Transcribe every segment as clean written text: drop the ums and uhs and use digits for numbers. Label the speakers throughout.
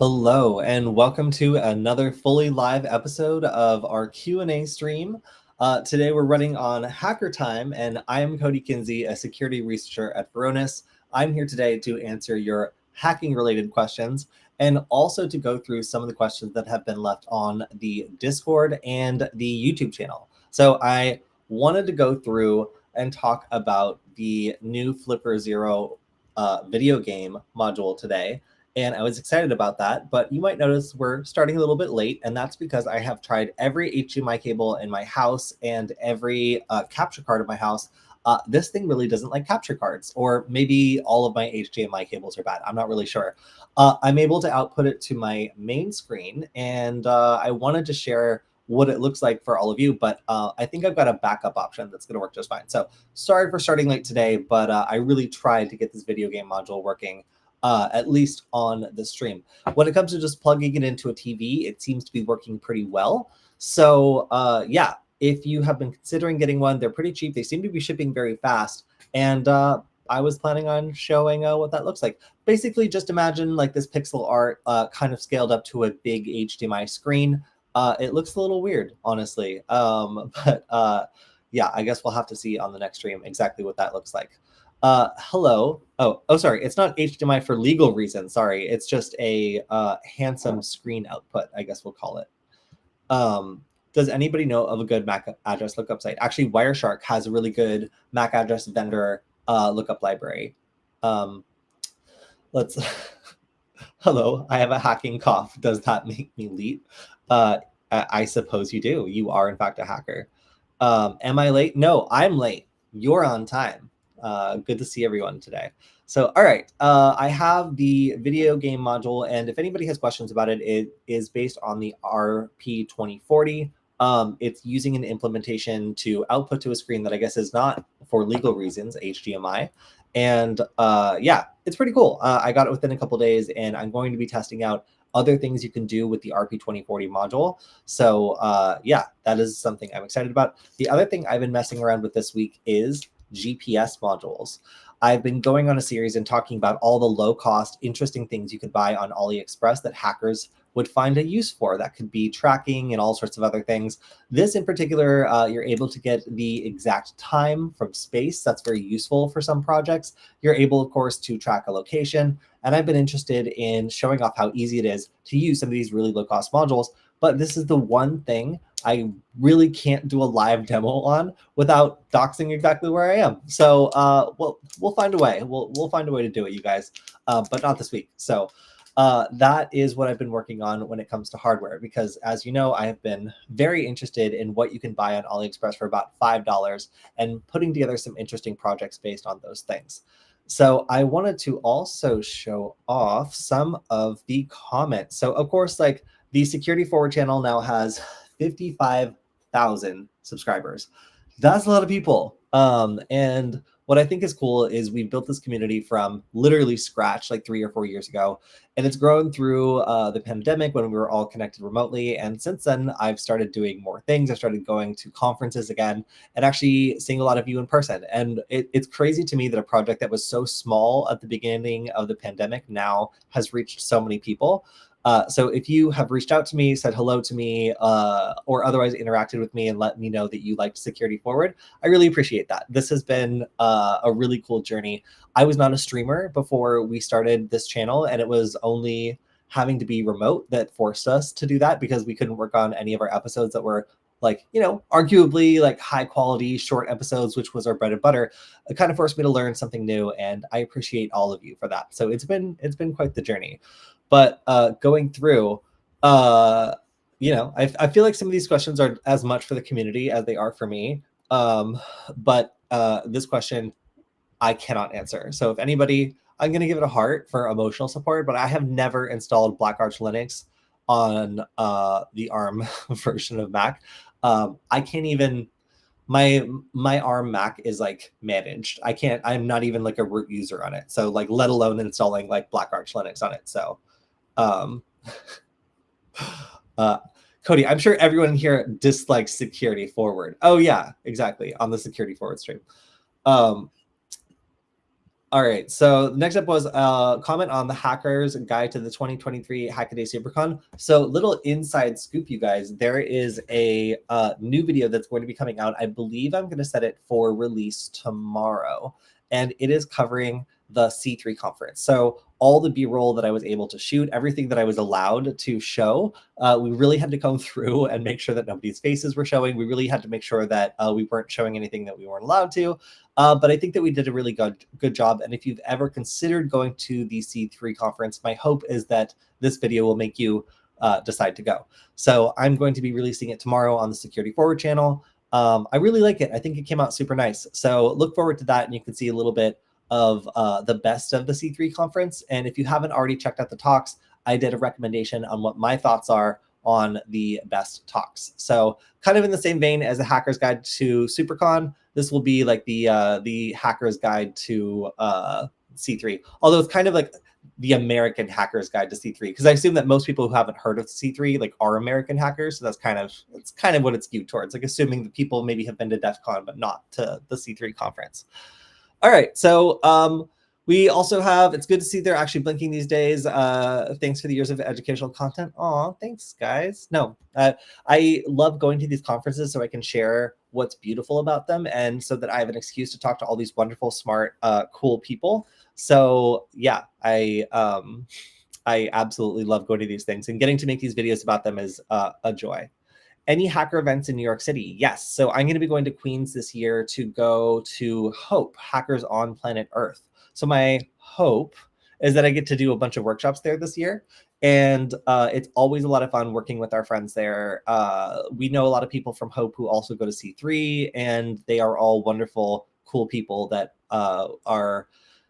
Speaker 1: Hello, and welcome to another fully live episode of our Q&A stream. Today we're running on Hacker Time, and I am Kody Kinzie, a security researcher at Varonis. I'm here today to answer your hacking-related questions and also to go through some of the questions that have been left on the Discord and the YouTube channel. So I wanted to go through and talk about the new Flipper Zero video game module today. And I was excited about that, but you might notice we're starting a little bit late, and that's because I have tried every HDMI cable in my house and every capture card in my house. This thing really doesn't like capture cards, or maybe all of my HDMI cables are bad. I'm not really sure. I'm able to output it to my main screen, and I wanted to share what it looks like for all of you, but I think I've got a backup option that's going to work just fine. So sorry for starting late today, but I really tried to get this video game module working. At least on the stream. When it comes to just plugging it into a TV, it seems to be working pretty well. So yeah, if you have been considering getting one, they're pretty cheap. They seem to be shipping very fast. And I was planning on showing what that looks like. Basically, just imagine like this pixel art kind of scaled up to a big HDMI screen. It looks a little weird, honestly. But yeah, I guess we'll have to see on the next stream exactly what that looks like. Hello. Oh, sorry. It's not HDMI for legal reasons. Sorry. It's just a handsome screen output, I guess we'll call it. Does anybody know of a good MAC address lookup site? Actually, Wireshark has a really good MAC address vendor lookup library. Let's. Hello. I have a hacking cough. Does that make me leap? I suppose you do. You are, in fact, a hacker. Am I late? No, I'm late. You're on time. Good to see everyone today. So, all right, I have the video game module, and if anybody has questions about it, it is based on the RP2040. It's using an implementation to output to a screen that I guess is not, for legal reasons, HDMI. And yeah, it's pretty cool. I got it within a couple days, and I'm going to be testing out other things you can do with the RP2040 module. So yeah, that is something I'm excited about. The other thing I've been messing around with this week is GPS modules. I've been going on a series and talking about all the low-cost, interesting things you could buy on AliExpress that hackers would find a use for. That could be tracking and all sorts of other things. This in particular, you're able to get the exact time from space. That's very useful for some projects. You're able, of course, to track a location. And I've been interested in showing off how easy it is to use some of these really low-cost modules. But this is the one thing I really can't do a live demo on without doxing exactly where I am. So we'll find a way. We'll find a way to do it, you guys, but not this week. So that is what I've been working on when it comes to hardware, because as you know, I have been very interested in what you can buy on AliExpress for about $5 and putting together some interesting projects based on those things. So I wanted to also show off some of the comments. So of course, like the Security Forward channel now has 55,000 subscribers. That's a lot of people. And what I think is cool is we built this community from literally scratch like 3 or 4 years ago. And it's grown through the pandemic when we were all connected remotely. And since then, I've started doing more things. I started going to conferences again and actually seeing a lot of you in person. And it's crazy to me that a project that was so small at the beginning of the pandemic now has reached so many people. So if you have reached out to me, said hello to me, or otherwise interacted with me and let me know that you liked Security Forward, I really appreciate that. This has been a really cool journey. I was not a streamer before we started this channel, and it was only having to be remote that forced us to do that, because we couldn't work on any of our episodes that were like, you know, arguably like high quality short episodes, which was our bread and butter. It kind of forced me to learn something new, and I appreciate all of you for that. So it's been quite the journey. But going through, you know, I feel like some of these questions are as much for the community as they are for me. But this question I cannot answer. So if anybody, I'm going to give it a heart for emotional support, but I have never installed Black Arch Linux on the ARM version of Mac. I can't even, my ARM Mac is like managed. I'm not even like a root user on it. So like, let alone installing like Black Arch Linux on it. So Kody, I'm sure everyone here dislikes Security Forward. Oh yeah, exactly. On the Security Forward stream. All right. So next up was a comment on the Hackers Guide to the 2023 Hackaday SuperCon. So little inside scoop, you guys. There is a new video that's going to be coming out. I believe I'm going to set it for release tomorrow, and it is covering the C3 conference. So all the B-roll that I was able to shoot, everything that I was allowed to show, we really had to come through and make sure that nobody's faces were showing. We really had to make sure that we weren't showing anything that we weren't allowed to. But I think that we did a really good job. And if you've ever considered going to the C3 conference, my hope is that this video will make you decide to go. So I'm going to be releasing it tomorrow on the Security Forward channel. I really like it. I think it came out super nice. So look forward to that, and you can see a little bit of the best of the C3 conference. And if you haven't already checked out the talks, I did a recommendation on what my thoughts are on the best talks. So kind of in the same vein as a Hacker's Guide to SuperCon, this will be like the Hacker's Guide to C3. Although it's kind of like the American Hacker's Guide to C3, because I assume that most people who haven't heard of C3 like are American hackers. So that's kind of what it's skewed towards, like assuming that people maybe have been to DEF CON but not to the C3 conference. All right, so we also have, it's good to see they're actually blinking these days. Thanks for the years of educational content. Aw, thanks, guys. No, I love going to these conferences so I can share what's beautiful about them, and so that I have an excuse to talk to all these wonderful, smart, cool people. So yeah, I absolutely love going to these things, and getting to make these videos about them is a joy. Any hacker events in New York City? Yes. So I'm going to be going to Queens this year to go to HOPE, Hackers on Planet Earth. So my hope is that I get to do a bunch of workshops there this year. And it's always a lot of fun working with our friends there. We know a lot of people from HOPE who also go to C3, and they are all wonderful, cool people that are,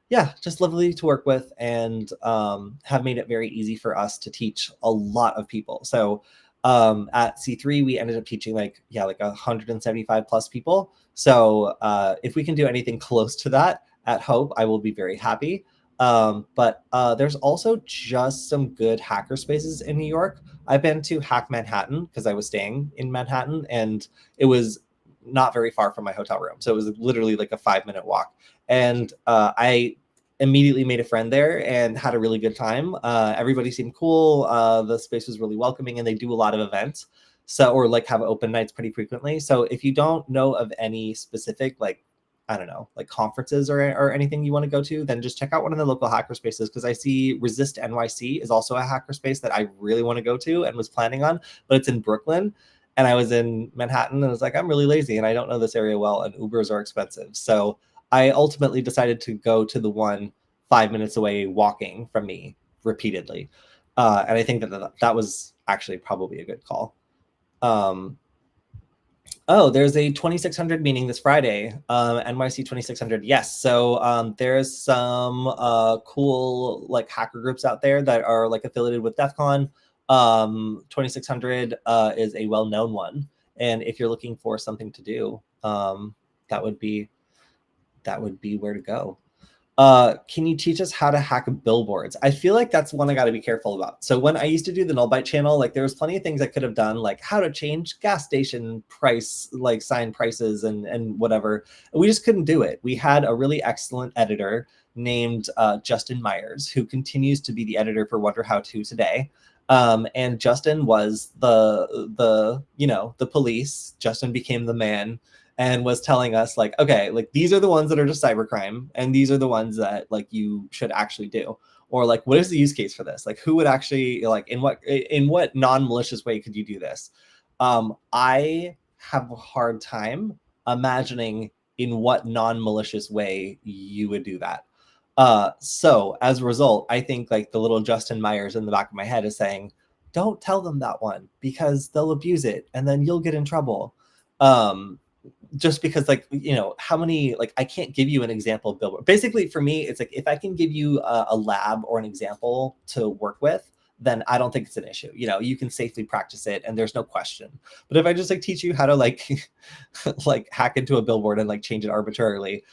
Speaker 1: yeah, just lovely to work with, and have made it very easy for us to teach a lot of people. So at C3, we ended up teaching like 175 plus people. So if we can do anything close to that at HOPE, I will be very happy. But there's also just some good hacker spaces in New York. I've been to Hack Manhattan because I was staying in Manhattan, and it was not very far from my hotel room. So it was literally like a 5-minute walk. And I immediately made a friend there and had a really good time. Everybody seemed cool. The space was really welcoming, and they do a lot of events. So, or like have open nights pretty frequently. So if you don't know of any specific, like, I don't know, like conferences or anything you want to go to, then just check out one of the local hacker spaces. Because I see Resist NYC is also a hacker space that I really want to go to and was planning on, but it's in Brooklyn. And I was in Manhattan and I was like, I'm really lazy and I don't know this area well, and Ubers are expensive. So I ultimately decided to go to the one 5 minutes away walking from me repeatedly. And I think that was actually probably a good call. Oh, there's a 2600 meeting this Friday, NYC 2600. Yes. So there's some cool like hacker groups out there that are like affiliated with DEF CON. 2600 is a well-known one. And if you're looking for something to do, that would be where to go. Can you teach us how to hack billboards? I feel like that's one I got to be careful about. So when I used to do the Nullbyte channel, like there was plenty of things I could have done, like how to change gas station price, like sign prices and whatever. We just couldn't do it. We had a really excellent editor named Justin Myers, who continues to be the editor for Wonder How To today. And Justin was the police. Justin became the man, and was telling us like, okay, like these are the ones that are just cybercrime, and these are the ones that like you should actually do. Or like, what is the use case for this? Like, who would actually, like, in what non-malicious way could you do this? I have a hard time imagining in what non-malicious way you would do that. So as a result, I think like the little Justin Myers in the back of my head is saying, don't tell them that one because they'll abuse it and then you'll get in trouble. Just because, like, you know, how many, like, I can't give you an example of billboard. Basically, for me, it's like, if I can give you a lab or an example to work with, then I don't think it's an issue. You know, you can safely practice it and there's no question. But if I just like teach you how to like, like hack into a billboard and like change it arbitrarily,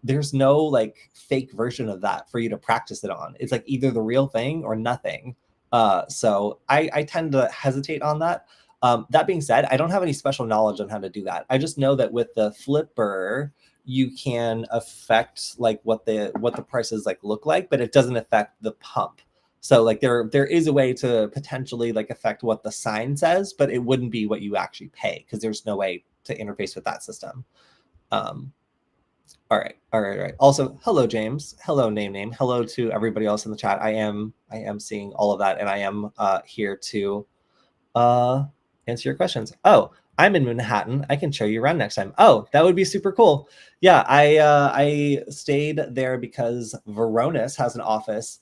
Speaker 1: there's no like fake version of that for you to practice it on. It's like either the real thing or nothing. So I tend to hesitate on that. That being said, I don't have any special knowledge on how to do that. I just know that with the flipper, you can affect like what the prices like look like, but it doesn't affect the pump. So like there is a way to potentially like affect what the sign says, but it wouldn't be what you actually pay because there's no way to interface with that system. All right. Also, hello, James. Hello, name. Hello to everybody else in the chat. I am seeing all of that, and I am here to answer your questions. Oh, I'm in Manhattan. I can show you around next time. Oh, that would be super cool. Yeah, I stayed there because Varonis has an office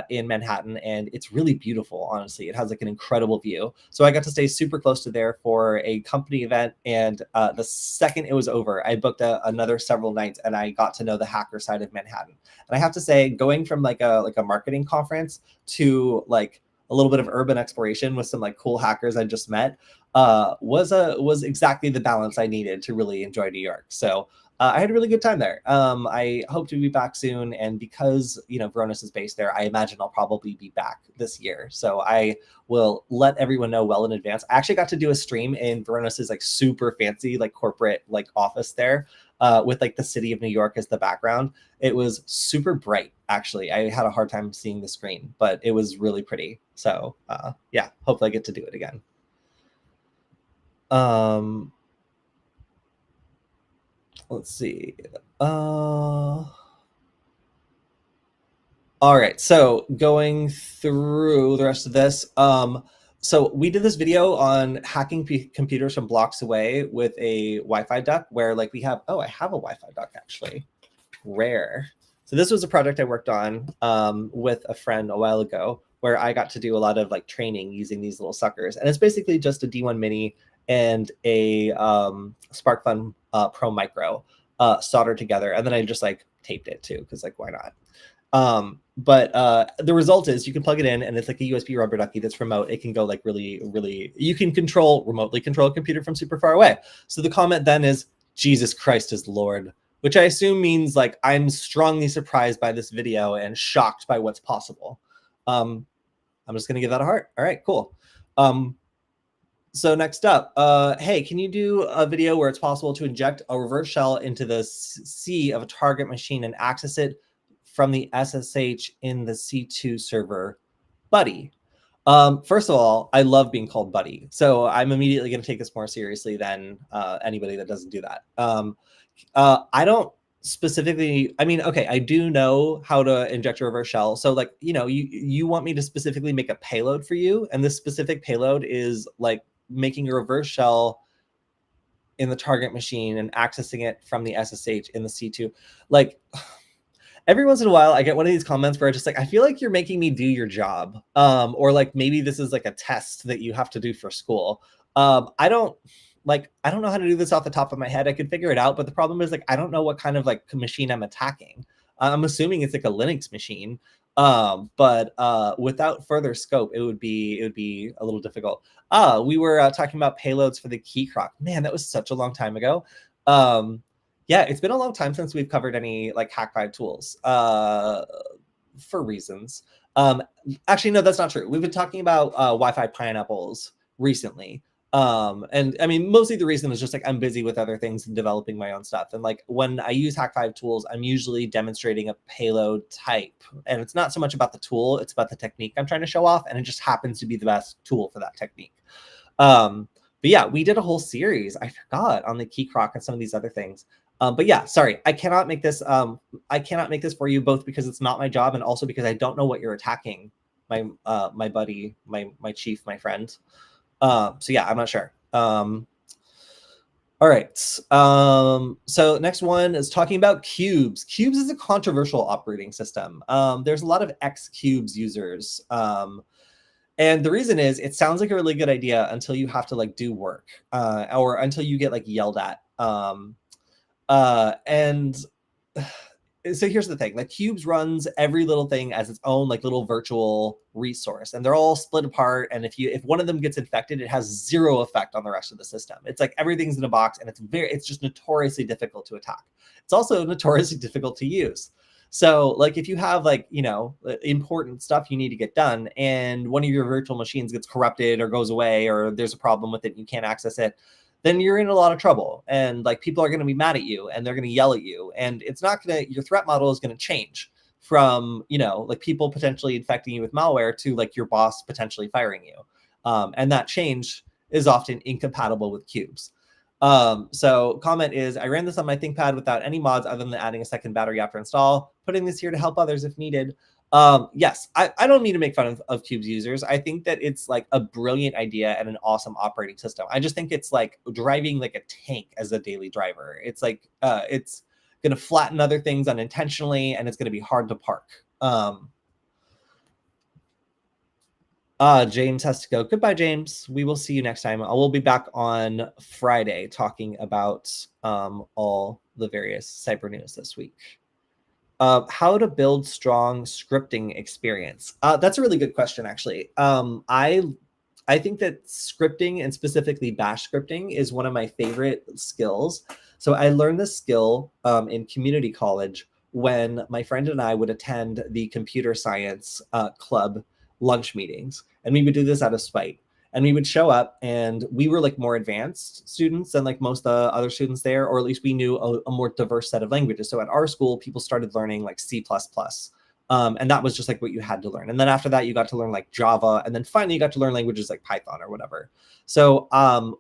Speaker 1: in Manhattan, and it's really beautiful, honestly. It has like an incredible view. So I got to stay super close to there for a company event, and the second it was over, I booked another several nights, and I got to know the hacker side of Manhattan. And I have to say, going from like a marketing conference to like a little bit of urban exploration with some like cool hackers I just met was exactly the balance I needed to really enjoy New York. So I had a really good time there. I hope to be back soon, and because Varonis is based there, I imagine I'll probably be back this year. So I will let everyone know well in advance. I actually got to do a stream in Varonis's like super fancy like corporate like office there, with like the city of New York as the background. It was super bright, actually. I had a hard time seeing the screen, but it was really pretty. So yeah, hopefully I get to do it again. Let's see. All right, so going through the rest of this. So we did this video on hacking computers from blocks away with a Wi-Fi duck, where like we have, I have a Wi-Fi duck actually. Rare. So this was a project I worked on with a friend a while ago, where I got to do a lot of like training using these little suckers. And it's basically just a D1 Mini and a SparkFun Pro Micro soldered together. And then I just like taped it too, because like, why not? But the result is you can plug it in, and it's like a USB rubber ducky that's remote. It can go like really, you can remotely control a computer from super far away. So the comment then is, Jesus Christ is Lord, which I assume means like, I'm strongly surprised by this video and shocked by what's possible. I'm just going to give that a heart. All right, cool. So next up, hey, can you do a video where it's possible to inject a reverse shell into the C of a target machine and access it from the SSH in the C2 server? Buddy. First of all, I love being called buddy. So I'm immediately going to take this more seriously than anybody that doesn't do that. I don't specifically, I mean, okay, I do know how to inject a reverse shell. So like, you want me to specifically make a payload for you. And this specific payload is like making a reverse shell in the target machine and accessing it from the SSH in the C2. Like, every once in a while I get one of these comments where I just like, I feel like you're making me do your job. Or like, maybe this is like a test that you have to do for school. I don't know how to do this off the top of my head. I could figure it out, but the problem is like, I don't know what kind of like machine I'm attacking. I'm assuming it's like a Linux machine. But without further scope, it would be a little difficult. We were talking about payloads for the key crock. Man, that was such a long time ago. Yeah, it's been a long time since we've covered any like Hack5 tools for reasons. Actually, no, that's not true. We've been talking about Wi-Fi pineapples recently. And I mean, mostly the reason is just like I'm busy with other things and developing my own stuff. And like when I use Hack5 tools, I'm usually demonstrating a payload type. And it's not so much about the tool, it's about the technique I'm trying to show off. And it just happens to be the best tool for that technique. But yeah, we did a whole series, I forgot, on the key crock and some of these other things. But yeah, sorry, I cannot make this. I cannot make this for you, both because it's not my job and also because I don't know what you're attacking, my buddy, my chief, my friend. So yeah, I'm not sure. All right. So next one is talking about Cubes. Cubes is a controversial operating system. There's a lot of Xcubes users. And the reason is it sounds like a really good idea until you have to like do work, or until you get like yelled at. And so here's the thing, like Cubes runs every little thing as its own like little virtual resource, and they're all split apart. And if one of them gets infected, it has zero effect on the rest of the system. It's like everything's in a box, and it's just notoriously difficult to attack. It's also notoriously difficult to use. So like if you have like, important stuff you need to get done, and one of your virtual machines gets corrupted or goes away, or there's a problem with it, and you can't access it, then you're in a lot of trouble. And like people are going to be mad at you and they're going to yell at you. And it's not going to, your threat model is going to change from, you know, like people potentially infecting you with malware to like your boss potentially firing you. And that change is often incompatible with cubes. So comment is, I ran this on my ThinkPad without any mods other than adding a second battery after install, putting this here to help others if needed. Yes, I don't mean to make fun of Cube's users. I think that it's like a brilliant idea and an awesome operating system. I just think it's like driving like a tank as a daily driver. It's like, it's going to flatten other things unintentionally, and it's going to be hard to park. James has to go. Goodbye, James. We will see you next time. I will be back on Friday talking about all the various cyber news this week. How to build strong scripting experience. That's a really good question, actually. I think that scripting, and specifically bash scripting, is one of my favorite skills. So I learned this skill in community college when my friend and I would attend the computer science club lunch meetings, and we would do this out of spite. And we would show up, and we were like more advanced students than like most of the other students there, or at least we knew a more diverse set of languages. So at our school, people started learning like C++. And that was just like what you had to learn. And then after that, you got to learn like Java. And then finally you got to learn languages like Python or whatever. So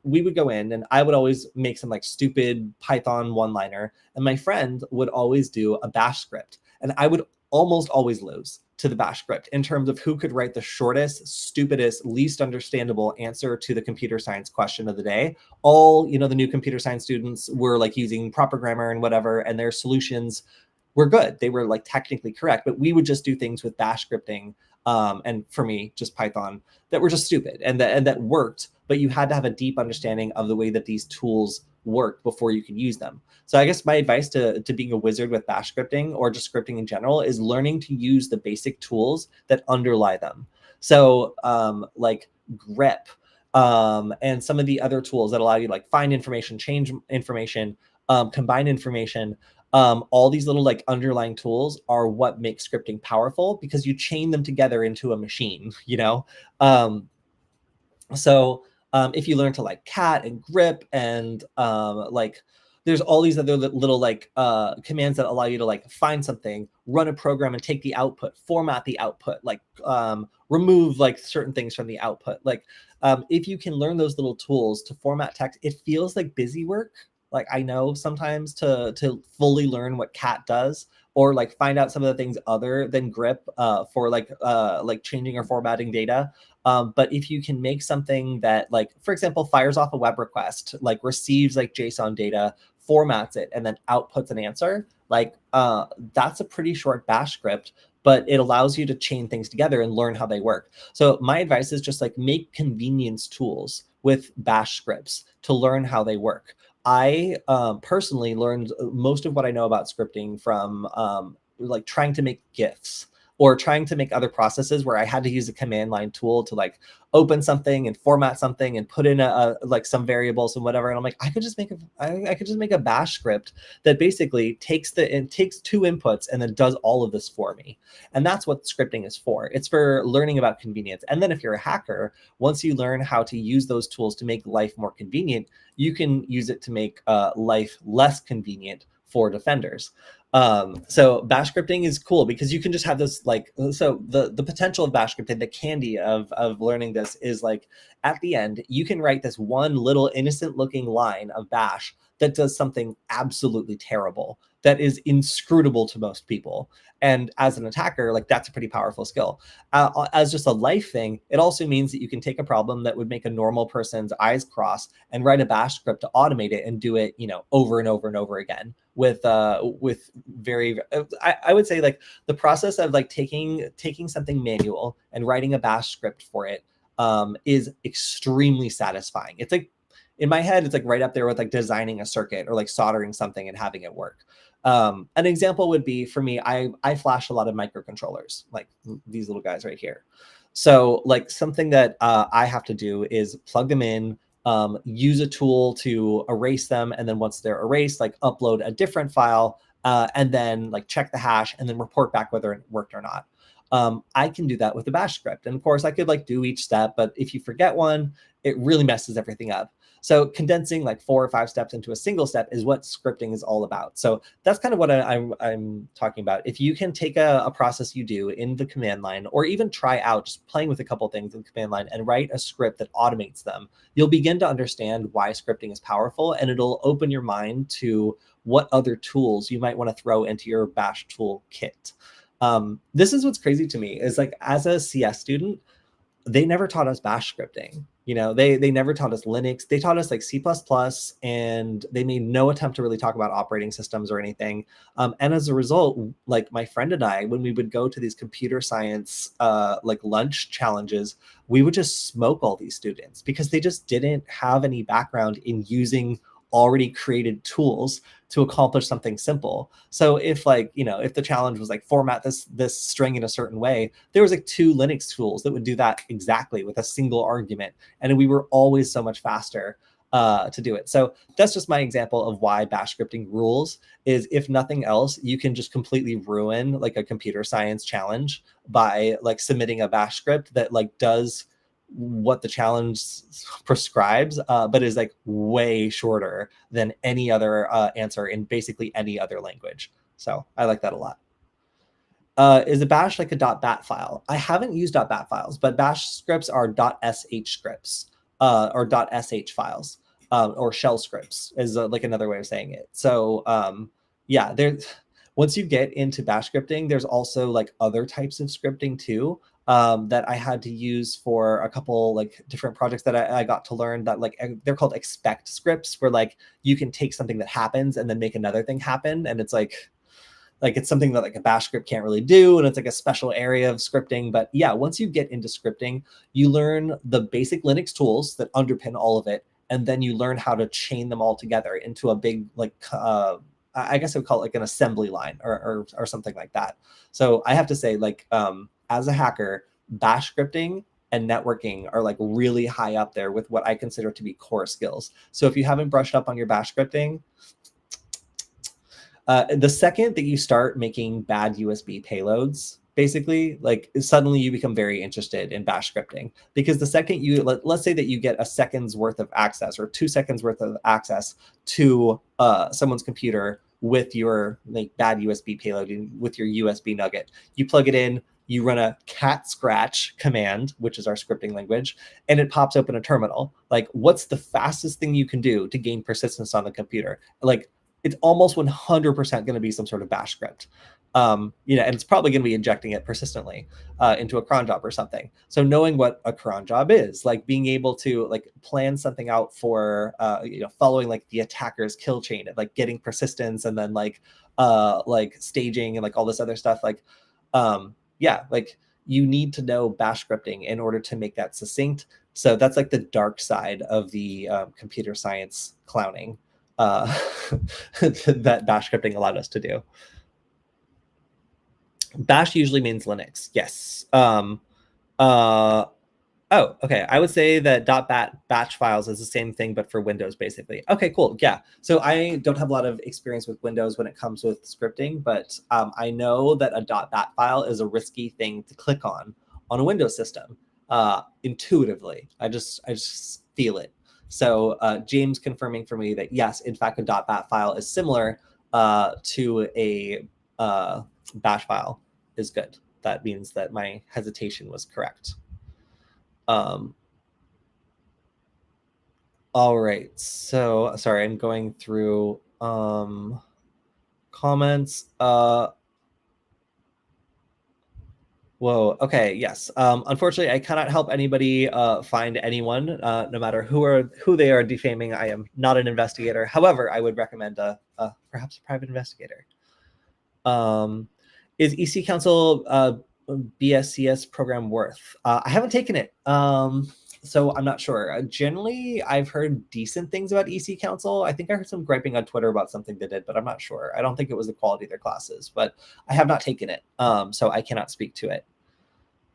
Speaker 1: we would go in, and I would always make some like stupid Python one-liner. And my friend would always do a bash script. And I would almost always lose to the bash script in terms of who could write the shortest, stupidest, least understandable answer to the computer science question of the day. All, you know, the new computer science students were like using proper grammar and whatever, and their solutions were good. They were like technically correct, but we would just do things with bash scripting. And for me, just Python, that were just stupid and that worked, but you had to have a deep understanding of the way that these tools work before you could use them. So I guess my advice to being a wizard with bash scripting, or just scripting in general, is learning to use the basic tools that underlie them. So like grep and some of the other tools that allow you to like find information, change information, combine information. All these little like underlying tools are what makes scripting powerful, because you chain them together into a machine, you know? If you learn to like cat and grip and like there's all these other little like commands that allow you to like find something, run a program and take the output, format the output, like remove like certain things from the output. Like if you can learn those little tools to format text, it feels like busy work. Like I know sometimes to fully learn what cat does, or like find out some of the things other than grip for like changing or formatting data. But if you can make something that, like, for example, fires off a web request, like receives like JSON data, formats it, and then outputs an answer, like that's a pretty short bash script, but it allows you to chain things together and learn how they work. So my advice is just like make convenience tools with bash scripts to learn how they work. I personally learned most of what I know about scripting from like trying to make GIFs, or trying to make other processes where I had to use a command line tool to like open something and format something and put in like some variables and whatever. And I'm like, I could just make a bash script that basically takes two inputs and then does all of this for me. And that's what scripting is for. It's for learning about convenience. And then if you're a hacker, once you learn how to use those tools to make life more convenient, you can use it to make life less convenient for defenders. So bash scripting is cool because you can just have this like, so the potential of bash scripting, the candy of learning this is like, at the end, you can write this one little innocent looking line of bash that does something absolutely terrible that is inscrutable to most people. And as an attacker, like that's a pretty powerful skill. As just a life thing, it also means that you can take a problem that would make a normal person's eyes cross and write a bash script to automate it and do it, you know, over and over and over again with very, I would say like the process of like taking something manual and writing a bash script for it is extremely satisfying. It's like, in my head, it's like right up there with like designing a circuit or like soldering something and having it work. An example would be, for me, I flash a lot of microcontrollers, like these little guys right here. So like something that I have to do is plug them in, use a tool to erase them, and then once they're erased, like upload a different file, and then like check the hash and then report back whether it worked or not. I can do that with a bash script. And of course I could like do each step, but if you forget one, it really messes everything up. So condensing like 4 or 5 steps into a single step is what scripting is all about. So that's kind of what I'm talking about. If you can take a process you do in the command line, or even try out just playing with a couple things in the command line and write a script that automates them, you'll begin to understand why scripting is powerful, and it'll open your mind to what other tools you might want to throw into your Bash tool kit. This is what's crazy to me is like, as a CS student, they never taught us Bash scripting. You know, they never taught us Linux. They taught us like C++, and they made no attempt to really talk about operating systems or anything. And as a result, like my friend and I, when we would go to these computer science like lunch challenges, we would just smoke all these students because they just didn't have any background in using already created tools to accomplish something simple. So if like, you know, if the challenge was like format this string in a certain way, there was like 2 Linux tools that would do that exactly with a single argument. And we were always so much faster to do it. So that's just my example of why Bash scripting rules. Is if nothing else, you can just completely ruin like a computer science challenge by like submitting a Bash script that like does what the challenge prescribes, but is like way shorter than any other answer in basically any other language. So I like that a lot. Is a bash like a .bat file? I haven't used .bat files, but bash scripts are .sh scripts or .sh files, or shell scripts is like another way of saying it. So yeah, there's, once you get into bash scripting, there's also like other types of scripting too, that I had to use for a couple like different projects that I got to learn, that like they're called expect scripts, where like you can take something that happens and then make another thing happen. And it's like it's something that like a bash script can't really do, and it's like a special area of scripting. But yeah, once you get into scripting, you learn the basic Linux tools that underpin all of it, and then you learn how to chain them all together into a big like I guess I would call it like an assembly line or something like that. So I have to say, like as a hacker, bash scripting and networking are like really high up there with what I consider to be core skills. So if you haven't brushed up on your bash scripting, the second that you start making bad USB payloads, basically, like suddenly you become very interested in bash scripting, because the second you, let's say that you get a second's worth of access or 2 seconds worth of access to someone's computer with your like bad USB payload, with your USB nugget, you plug it in, you run a cat scratch command, which is our scripting language, and it pops open a terminal. Like, what's the fastest thing you can do to gain persistence on the computer? Like, it's almost 100% going to be some sort of bash script. And it's probably going to be injecting it persistently into a cron job or something. So knowing what a cron job is, like being able to like plan something out for, following like the attacker's kill chain, and like getting persistence, and then like staging and like all this other stuff. Like, like you need to know bash scripting in order to make that succinct. So that's like the dark side of the computer science clowning that bash scripting allowed us to do. Bash usually means Linux. Yes. Oh, okay. I would say that .bat batch files is the same thing, but for Windows, basically. Okay, cool. Yeah. So I don't have a lot of experience with Windows when it comes with scripting, but I know that a .bat file is a risky thing to click on a Windows system intuitively. I just feel it. So James confirming for me that yes, in fact, a .bat file is similar to a bash file is good. That means that my hesitation was correct. All right, so sorry, I'm going through comments. Whoa, okay, yes. Unfortunately, I cannot help anybody find anyone, no matter who they are defaming. I am not an investigator. However, I would recommend perhaps a private investigator. Is EC Council BSCS program worth? I haven't taken it, so I'm not sure. Generally, I've heard decent things about EC Council. I think I heard some griping on Twitter about something they did, but I'm not sure. I don't think it was the quality of their classes, but I have not taken it, so I cannot speak to it.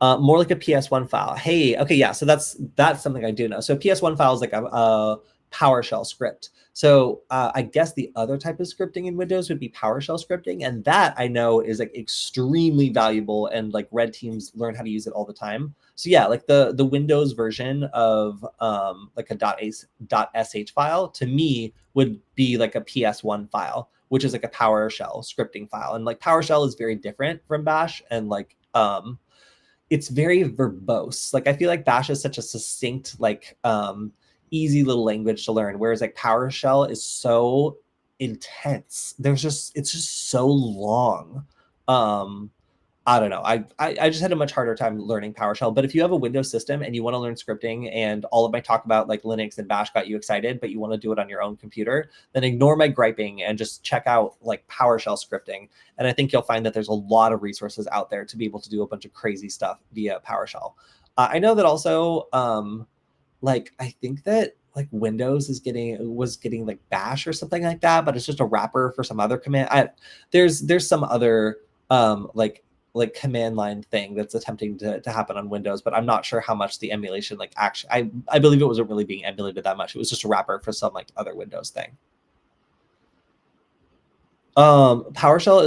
Speaker 1: More like a PS1 file. Hey, okay, yeah, so that's something I do know. So PS1 file is like a PowerShell script. So I guess the other type of scripting in Windows would be PowerShell scripting, and that I know is like extremely valuable, and like red teams learn how to use it all the time. So yeah, like the Windows version of like a .sh file to me would be like a PS1 file, which is like a PowerShell scripting file, and like PowerShell is very different from Bash, and like it's very verbose. Like I feel like Bash is such a succinct, like easy little language to learn, whereas like PowerShell is so intense. It's just so long. Um, I don't know. I just had a much harder time learning PowerShell. But if you have a Windows system and you want to learn scripting, and all of my talk about like Linux and Bash got you excited, but you want to do it on your own computer, then ignore my griping and just check out like PowerShell scripting. And I think you'll find that there's a lot of resources out there to be able to do a bunch of crazy stuff via PowerShell. I know that also, like I think that like Windows was getting like Bash or something like that, but it's just a wrapper for some other command. There's some other like command line thing that's attempting to happen on Windows, but I'm not sure how much the emulation like actually I believe it wasn't really being emulated that much. It was just a wrapper for some like other Windows thing. PowerShell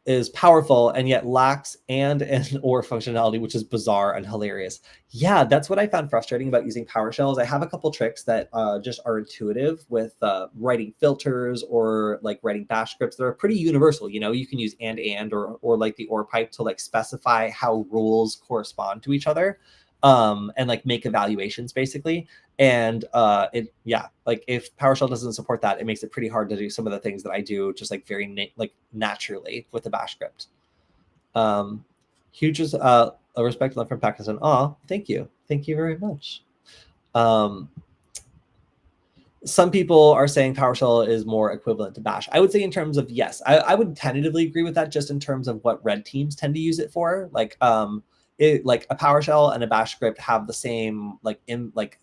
Speaker 1: is powerful and yet lacks and or functionality, which is bizarre and hilarious. Yeah, that's what I found frustrating about using PowerShell. Is I have a couple tricks that just are intuitive with writing filters or like writing Bash scripts that are pretty universal. You know, you can use and or like the or pipe to like specify how rules correspond to each other, and like make evaluations basically. And like if PowerShell doesn't support that, it makes it pretty hard to do some of the things that I do just like very naturally with the Bash script. Huge a respect love from Pakistan. Thank you very much. Some people are saying PowerShell is more equivalent to Bash. I would say in terms of, yes, I would tentatively agree with that, just in terms of what red teams tend to use it for. Like like a PowerShell and a Bash script have the same like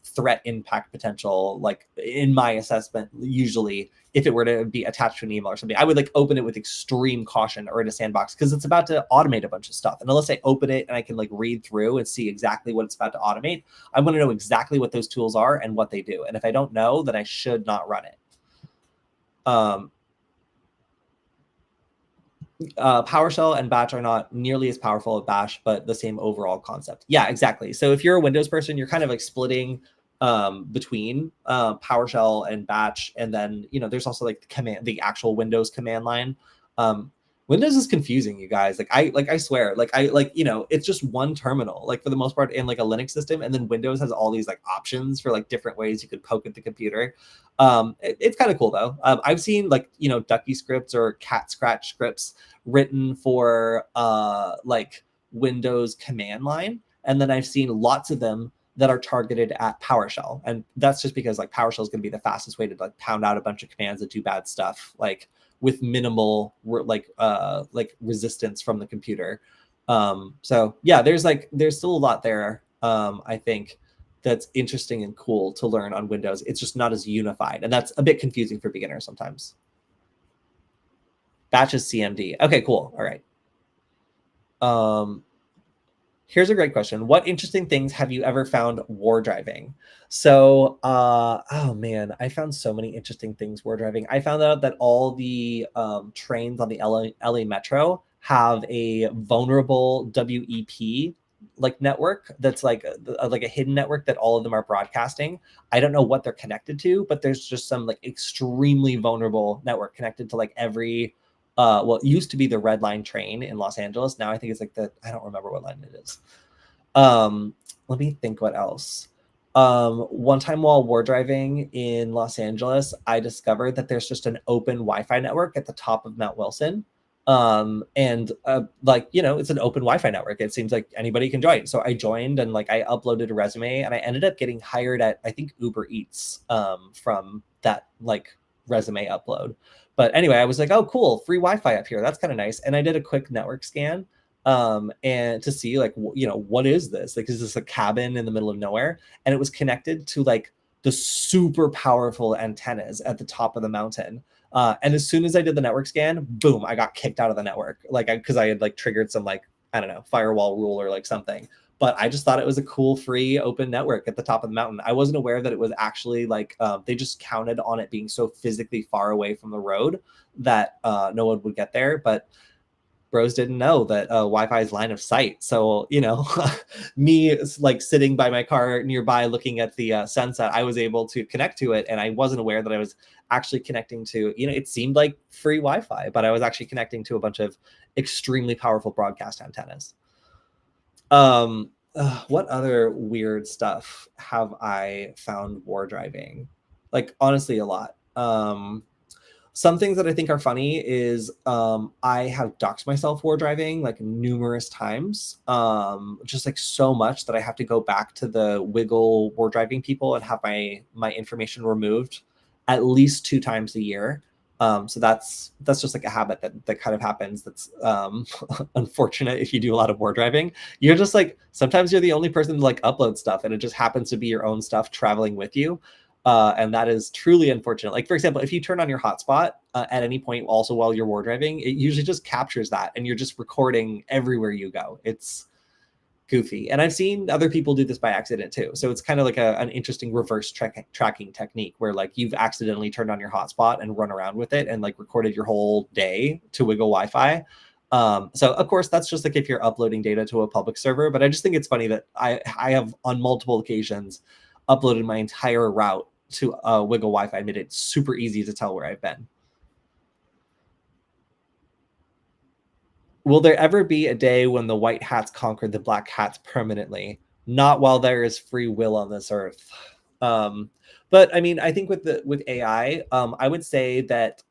Speaker 1: threat impact potential. Like in my assessment, usually if it were to be attached to an email or something, I would like open it with extreme caution or in a sandbox, because it's about to automate a bunch of stuff. And unless I open it and I can like read through and see exactly what it's about to automate, I want to know exactly what those tools are and what they do. And if I don't know, then I should not run it. PowerShell and Batch are not nearly as powerful as Bash, but the same overall concept. Yeah, exactly. So if you're a Windows person, you're kind of like splitting between PowerShell and Batch, and then there's also like the actual Windows command line. Windows is confusing, you guys. I swear, it's just one terminal, like for the most part, in like a Linux system, and then Windows has all these like options for like different ways you could poke at the computer. It's kind of cool though. I've seen like ducky scripts or cat scratch scripts written for like Windows command line, and then I've seen lots of them that are targeted at PowerShell, and that's just because like PowerShell is going to be the fastest way to like pound out a bunch of commands that do bad stuff, like with minimal like resistance from the computer. So yeah, there's still a lot there. I think that's interesting and cool to learn on Windows. It's just not as unified, and that's a bit confusing for beginners sometimes. Batch is CMD. Okay, cool. All right. Here's a great question. What interesting things have you ever found war driving? So, oh man, I found so many interesting things war driving. I found out that all the trains on the LA Metro have a vulnerable WEP like network that's like a hidden network that all of them are broadcasting. I don't know what they're connected to, but there's just some like extremely vulnerable network connected to like every well, it used to be the Red Line train in Los Angeles. Now I think it's like I don't remember what line it is. Let me think what else. One time while war driving in Los Angeles, I discovered that there's just an open Wi-Fi network at the top of Mount Wilson. And it's an open Wi-Fi network. It seems like anybody can join. So I joined, and like I uploaded a resume, and I ended up getting hired at, I think, Uber Eats from that like resume upload. But anyway, I was like, oh, cool, free Wi-Fi up here. That's kind of nice. And I did a quick network scan and to see like, what is this? Like, is this a cabin in the middle of nowhere? And it was connected to like the super powerful antennas at the top of the mountain. And as soon as I did the network scan, boom, I got kicked out of the network. Like, because I had like triggered some like, I don't know, firewall rule or like something. but I just thought it was a cool, free, open network at the top of the mountain. I wasn't aware that it was actually like they just counted on it being so physically far away from the road that no one would get there. But bros didn't know that Wi-Fi is line of sight. So, you know, me like sitting by my car nearby looking at the sunset, I was able to connect to it. And I wasn't aware that I was actually connecting to, you know, it seemed like free Wi-Fi, but I was actually connecting to a bunch of extremely powerful broadcast antennas. What other weird stuff have I found war driving? Like, honestly, a lot. Some things that I think are funny is I have doxed myself war driving like numerous times, just like so much that I have to go back to the Wiggle war driving people and have my information removed at least 2 times a year. So that's just like a habit that kind of happens. That's unfortunate if you do a lot of war driving. You're just like, sometimes you're the only person to like upload stuff, and it just happens to be your own stuff traveling with you. And that is truly unfortunate. Like, for example, if you turn on your hotspot at any point, also while you're war driving, it usually just captures that, and you're just recording everywhere you go. It's goofy. And I've seen other people do this by accident too. So it's kind of like an interesting reverse tracking technique where like you've accidentally turned on your hotspot and run around with it and like recorded your whole day to Wiggle Wi-Fi. So of course that's just like if you're uploading data to a public server, but I just think it's funny that I have on multiple occasions uploaded my entire route to Wiggle Wi-Fi, made it super easy to tell where I've been. Will there ever be a day when the white hats conquer the black hats permanently? Not while there is free will on this earth. But I mean, I think with AI, I would say that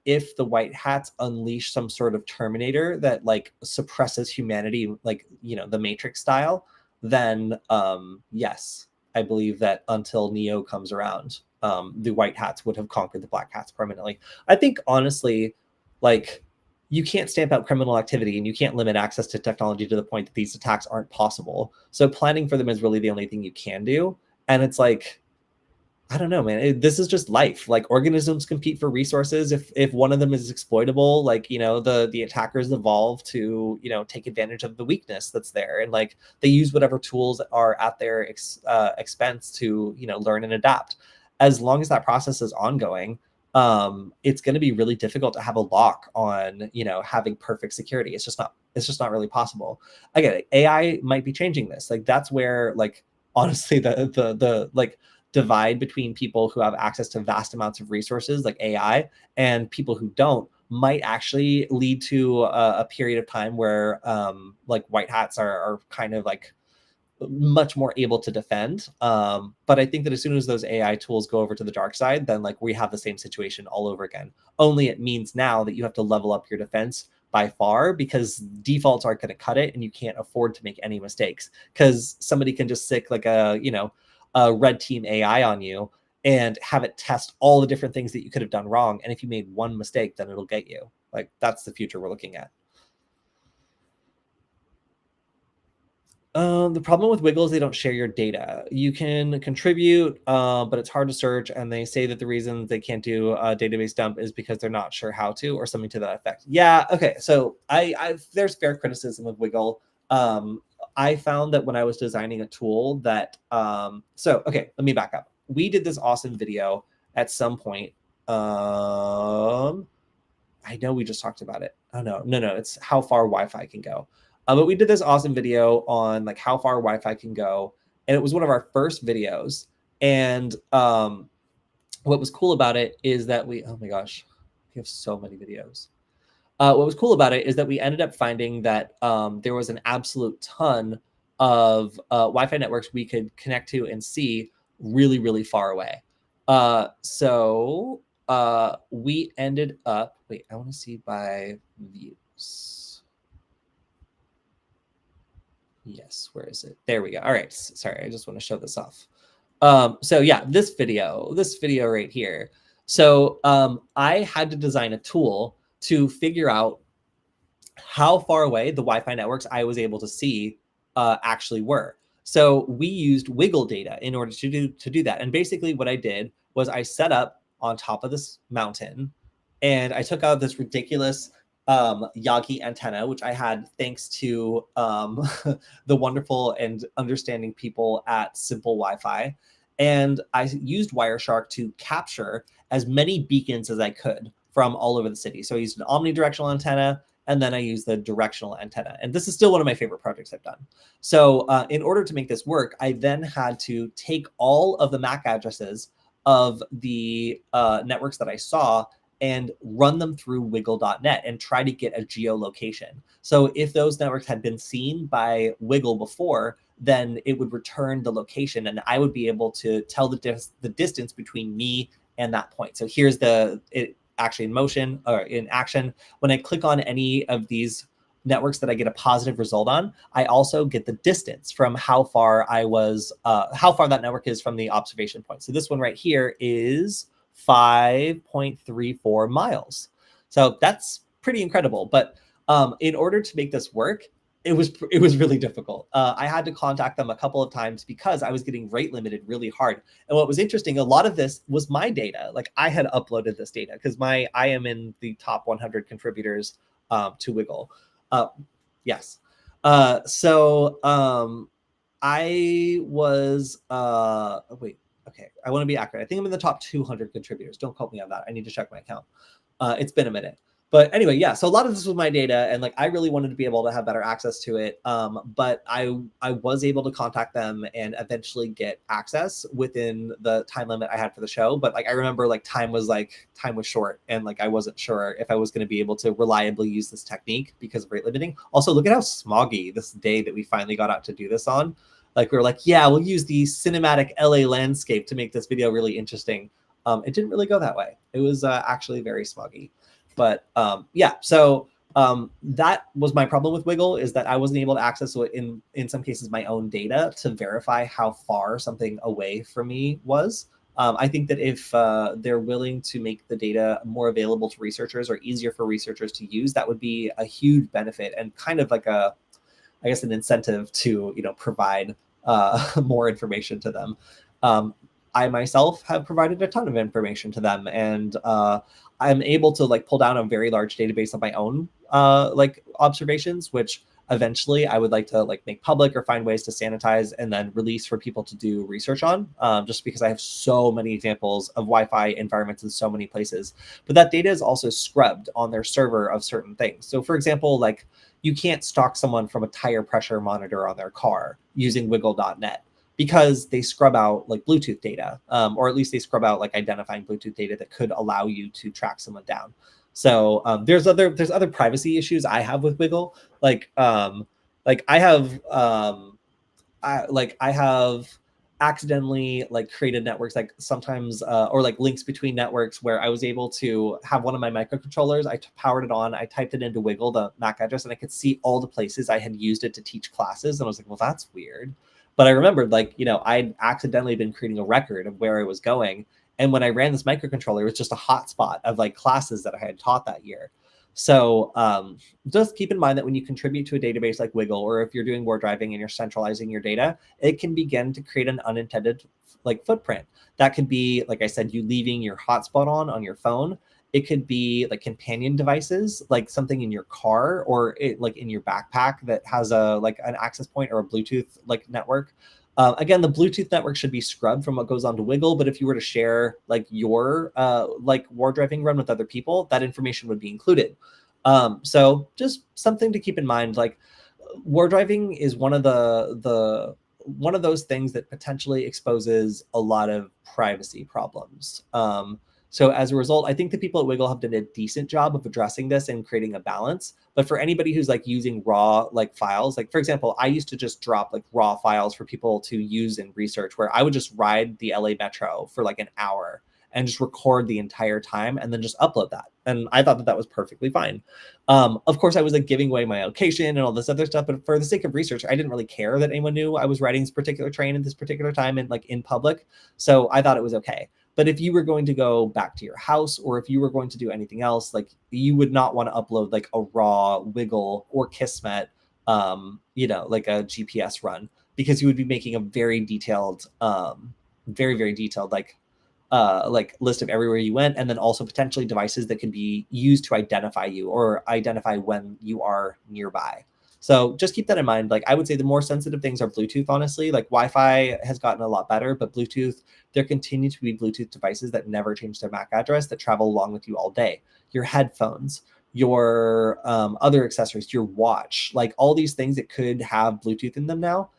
Speaker 1: if the white hats unleash some sort of Terminator that like suppresses humanity, like, you know, the Matrix style, then yes, I believe that until Neo comes around, the white hats would have conquered the black hats permanently. I think honestly, like, you can't stamp out criminal activity and you can't limit access to technology to the point that these attacks aren't possible. So planning for them is really the only thing you can do. And it's like, I don't know, man. This is just life. Like, organisms compete for resources. If one of them is exploitable, like, you know, the attackers evolve to, you know, take advantage of the weakness that's there, and like they use whatever tools are at their expense to, you know, learn and adapt. As long as that process is ongoing, it's going to be really difficult to have a lock on, you know, having perfect security. It's just not really possible. Again, AI might be changing this. Like, that's where, like, honestly, the like divide between people who have access to vast amounts of resources like AI and people who don't might actually lead to a period of time where like white hats are kind of like much more able to defend. But I think that as soon as those AI tools go over to the dark side, then like we have the same situation all over again. Only it means now that you have to level up your defense by far, because defaults aren't going to cut it and you can't afford to make any mistakes, because somebody can just stick like a, you know, a red team AI on you and have it test all the different things that you could have done wrong. And if you made one mistake, then it'll get you. Like, that's the future we're looking at. The problem with Wiggle is they don't share your data. You can contribute, but it's hard to search. And they say that the reason they can't do a database dump is because they're not sure how to, or something to that effect. Yeah. Okay. So there's fair criticism of Wiggle. I found that when I was designing a tool that, okay, let me back up. We did this awesome video at some point. I know we just talked about it. Oh no, it's how far Wi-Fi can go. But we did this awesome video on like how far Wi-Fi can go, and it was one of our first videos. And what was cool about it is that oh my gosh, we have so many videos. What was cool about it is that we ended up finding that there was an absolute ton of Wi-Fi networks we could connect to and see really, really far away. So we ended up, wait, I want to see by views. Yes, where is it? There we go. All right, sorry, I just want to show this off. So yeah, this video right here. So I had to design a tool to figure out how far away the Wi-Fi networks I was able to see actually were. So we used Wiggle data in order to do that. And basically what I did was I set up on top of this mountain, and I took out this ridiculous Yagi antenna, which I had thanks to the wonderful and understanding people at Simple Wi-Fi. And I used Wireshark to capture as many beacons as I could from all over the city. So I used an omnidirectional antenna, and then I used the directional antenna. And this is still one of my favorite projects I've done. So in order to make this work, I then had to take all of the MAC addresses of the networks that I saw and run them through wiggle.net and try to get a geolocation. So if those networks had been seen by Wiggle before, then it would return the location, and I would be able to tell the distance between me and that point. So here's it actually in motion or in action. When I click on any of these networks that I get a positive result on, I also get the distance from how far that network is from the observation point. So this one right here is 5.34 miles. So that's pretty incredible. But in order to make this work, it was really difficult. I had to contact them a couple of times because I was getting rate limited really hard. And what was interesting, a lot of this was my data. Like I had uploaded this data because I am in the top 100 contributors to Wiggle. Yes. I was wait. Okay, I want to be accurate. I think I'm in the top 200 contributors. Don't quote me on that. I need to check my account. It's been a minute. But anyway, yeah, so a lot of this was my data, and like I really wanted to be able to have better access to it. But I was able to contact them and eventually get access within the time limit I had for the show. But like I remember time was short, and like I wasn't sure if I was going to be able to reliably use this technique because of rate limiting. Also, look at how smoggy this day that we finally got out to do this on. Like we were like, yeah, we'll use the cinematic LA landscape to make this video really interesting. It didn't really go that way. It was actually very smoggy. But yeah, so that was my problem with Wiggle, is that I wasn't able to access in some cases my own data to verify how far something away from me was. I think that if they're willing to make the data more available to researchers or easier for researchers to use, that would be a huge benefit and kind of like an incentive to provide more information to them. I myself have provided a ton of information to them, and I'm able to pull down a very large database of my own observations, which eventually I would like to make public or find ways to sanitize and then release for people to do research on, just because I have so many examples of Wi-Fi environments in so many places. But that data is also scrubbed on their server of certain things. So for example, you can't stalk someone from a tire pressure monitor on their car using wiggle.net because they scrub out Bluetooth data, or at least they scrub out identifying Bluetooth data that could allow you to track someone down. So there's other privacy issues I have with Wiggle. I have accidentally created networks sometimes or links between networks where I was able to have one of my microcontrollers. I powered it on, I typed it into Wiggle, the MAC address, and I could see all the places I had used it to teach classes. And I was like, well, that's weird. But I remembered I'd accidentally been creating a record of where I was going. And when I ran this microcontroller, it was just a hotspot of classes that I had taught that year. So just keep in mind that when you contribute to a database like Wiggle, or if you're doing war driving and you're centralizing your data, it can begin to create an unintended footprint. That could be, like I said, you leaving your hotspot on your phone. It could be companion devices, like something in your car or in your backpack that has a an access point or a Bluetooth network. Again, the Bluetooth network should be scrubbed from what goes on to Wiggle, but if you were to share your war driving run with other people, that information would be included. So just something to keep in mind. War driving is one of those things that potentially exposes a lot of privacy problems. So as a result, I think the people at Wiggle have done a decent job of addressing this and creating a balance. But for anybody who's using raw files, for example, I used to just drop raw files for people to use in research, where I would just ride the LA Metro for an hour and just record the entire time and then just upload that. And I thought that was perfectly fine. Of course, I was giving away my location and all this other stuff, but for the sake of research, I didn't really care that anyone knew I was riding this particular train at this particular time and in public. So I thought it was okay. But if you were going to go back to your house, or if you were going to do anything else, you would not want to upload a raw Wiggle or Kismet, a GPS run, because you would be making a very detailed, very, very detailed, like list of everywhere you went, and then also potentially devices that could be used to identify you or identify when you are nearby. So just keep that in mind. Like I would say the more sensitive things are Bluetooth, honestly. Like Wi-Fi has gotten a lot better, but Bluetooth, there continue to be Bluetooth devices that never change their MAC address that travel along with you all day. Your headphones, your other accessories, your watch, like all these things that could have Bluetooth in them now.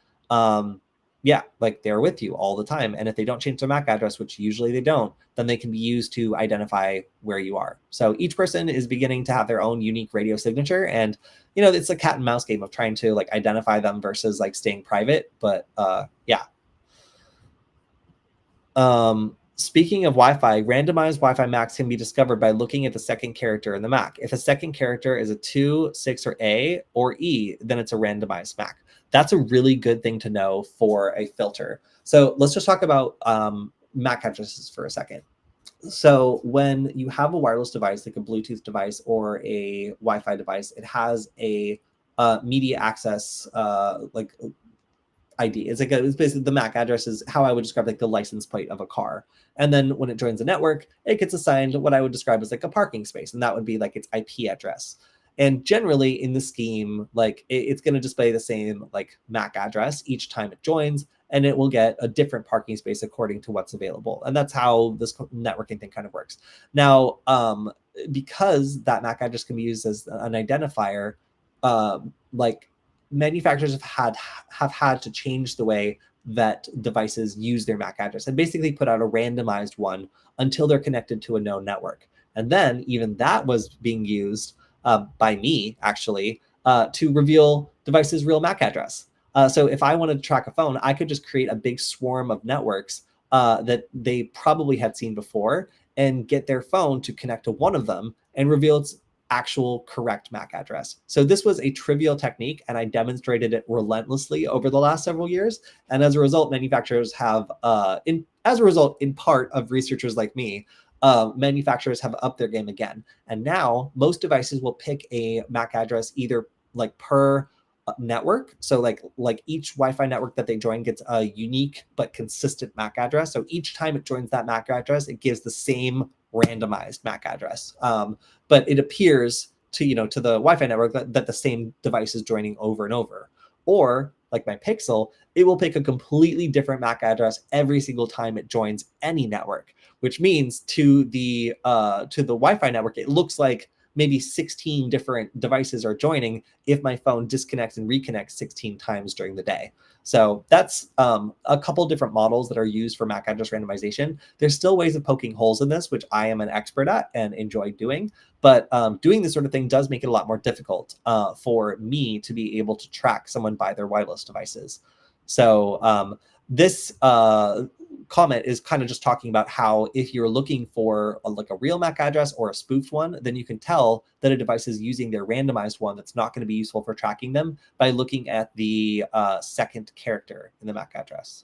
Speaker 1: Yeah, like they're with you all the time. And if they don't change their MAC address, which usually they don't, then they can be used to identify where you are. So each person is beginning to have their own unique radio signature. And, you know, it's a cat and mouse game of trying to like identify them versus like staying private. But yeah. Speaking of Wi-Fi, randomized Wi-Fi MACs can be discovered by looking at the second character in the MAC. If a second character is a 2, 6, or A or E, then it's a randomized MAC. That's a really good thing to know for a filter. So let's just talk about MAC addresses for a second. So when you have a wireless device, like a Bluetooth device or a Wi-Fi device, it has a media access like ID. It's basically the MAC address is how I would describe like the license plate of a car. And then when it joins a network, it gets assigned what I would describe as like a parking space, and that would be like its IP address. And generally in the scheme, like it's going to display the same like MAC address each time it joins, and it will get a different parking space according to what's available. And that's how this networking thing kind of works. Now, because that MAC address can be used as an identifier, like manufacturers have had to change the way that devices use their MAC address and basically put out a randomized one until they're connected to a known network. And then even that was being used by me, actually, to reveal devices' real MAC address. So if I wanted to track a phone, I could just create a big swarm of networks that they probably had seen before and get their phone to connect to one of them and reveal its actual correct MAC address. So this was a trivial technique, and I demonstrated it relentlessly over the last several years. And as a result, manufacturers have, in part of researchers like me, manufacturers have upped their game again. And now most devices will pick a MAC address either like per network. So like each Wi-Fi network that they join gets a unique but consistent MAC address. So each time it joins that MAC address, it gives the same randomized MAC address. But it appears to, you know, to the Wi-Fi network that the same device is joining over and over. Or like my Pixel, it will pick a completely different MAC address every single time it joins any network, which means to the Wi-Fi network, it looks like maybe 16 different devices are joining if my phone disconnects and reconnects 16 times during the day. So that's a couple different models that are used for MAC address randomization. There's still ways of poking holes in this, which I am an expert at and enjoy doing. But doing this sort of thing does make it a lot more difficult for me to be able to track someone by their wireless devices. So this comment is kind of just talking about how if you're looking for like a real MAC address or a spoofed one, then you can tell that a device is using their randomized one that's not going to be useful for tracking them by looking at the second character in the MAC address.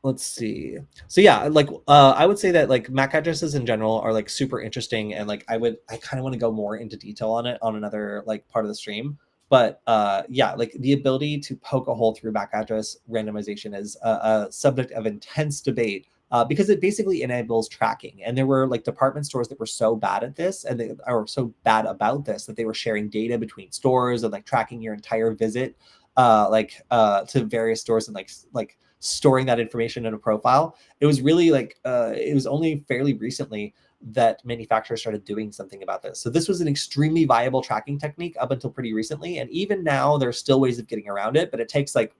Speaker 1: Let's see. So yeah, like I would say that like MAC addresses in general are like super interesting, and like I kind of want to go more into detail on it on another like part of the stream. But yeah, like the ability to poke a hole through MAC address randomization is a subject of intense debate because it basically enables tracking. And there were like department stores that were so bad at this, and they are so bad about this that they were sharing data between stores and like tracking your entire visit to various stores and like storing that information in a profile. It was really like it was only fairly recently that manufacturers started doing something about this. So this was an extremely viable tracking technique up until pretty recently, and even now there's still ways of getting around it, but it takes like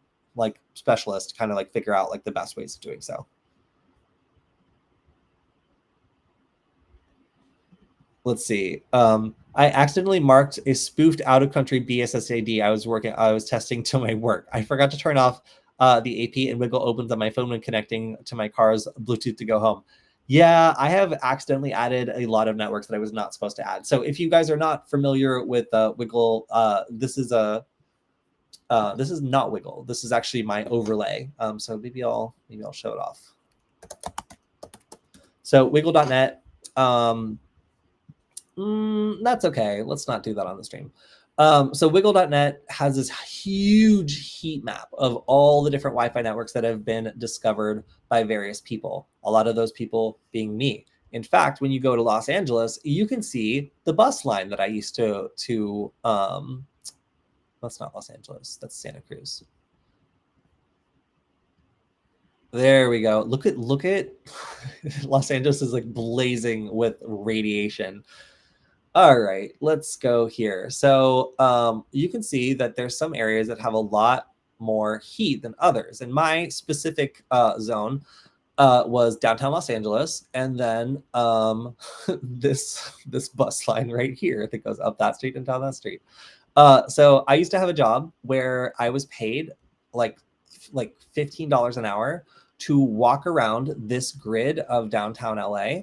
Speaker 1: specialists to kind of like figure out like the best ways of doing so. Let's see. I accidentally marked a spoofed out-of-country BSSAD I was testing to my work. I forgot to turn off the AP, and Wiggle opens on my phone when connecting to my car's Bluetooth to go home. Yeah, I have accidentally added a lot of networks that I was not supposed to add. So if you guys are not familiar with Wiggle, this is not Wiggle. This is actually my overlay. So maybe I'll show it off. So wiggle.net. That's okay. Let's not do that on the stream. So Wiggle.net has this huge heat map of all the different Wi-Fi networks that have been discovered by various people. A lot of those people being me. In fact, when you go to Los Angeles, you can see the bus line that I used to that's not Los Angeles, that's Santa Cruz. There we go. Look at Los Angeles is like blazing with radiation. All right, let's go here. So you can see that there's some areas that have a lot more heat than others. And my specific zone was downtown Los Angeles, and then this bus line right here that goes up that street and down that street. So I used to have a job where I was paid like $15 an hour to walk around this grid of downtown LA.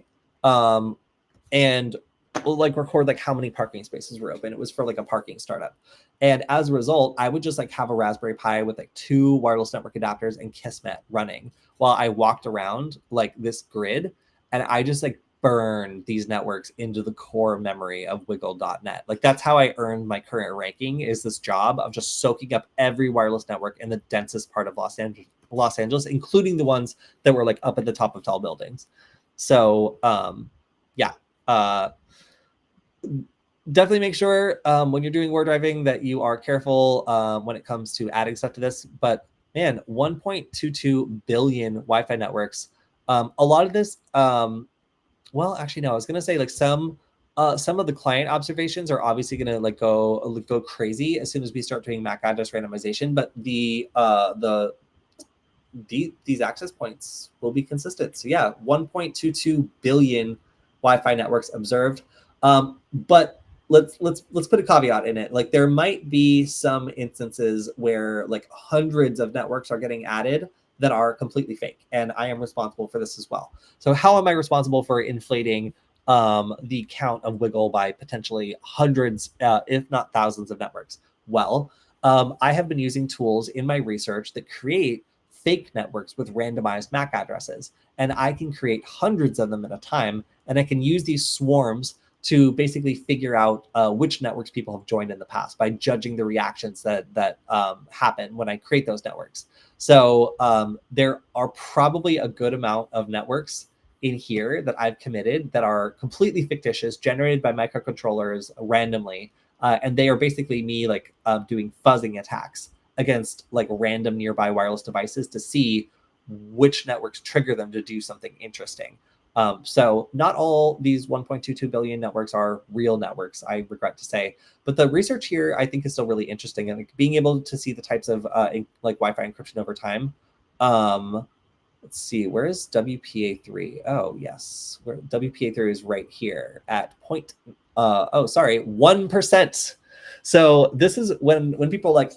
Speaker 1: And like record like how many parking spaces were open. It was for like a parking startup. And as a result, I would just like have a Raspberry Pi with like 2 wireless network adapters and Kismet running while I walked around like this grid. And I just like burned these networks into the core memory of Wiggle.net. Like that's how I earned my current ranking, is this job of just soaking up every wireless network in the densest part of Los Angeles, including the ones that were like up at the top of tall buildings. So yeah. Definitely make sure when you're doing war driving that you are careful when it comes to adding stuff to this. But man, 1.22 billion Wi-Fi networks. A lot of this, well, actually, no, I was gonna say like some of the client observations are obviously gonna like go crazy as soon as we start doing MAC address randomization. But these access points will be consistent. So yeah, 1.22 billion Wi-Fi networks observed. But let's put a caveat in it. Like there might be some instances where like hundreds of networks are getting added that are completely fake, and I am responsible for this as well. So how am I responsible for inflating the count of Wiggle by potentially hundreds, if not thousands of networks? Well, I have been using tools in my research that create fake networks with randomized MAC addresses, and I can create hundreds of them at a time, and I can use these swarms to basically figure out which networks people have joined in the past by judging the reactions that happen when I create those networks. So there are probably a good amount of networks in here that I've committed that are completely fictitious, generated by microcontrollers randomly, and they are basically me like doing fuzzing attacks against like random nearby wireless devices to see which networks trigger them to do something interesting. So not all these 1.22 billion networks are real networks, I regret to say, but the research here I think is still really interesting, and like, being able to see the types of like Wi-Fi encryption over time. Let's see, where is WPA3? Oh yes, where WPA3 is right here at 1%. So this is when people are like,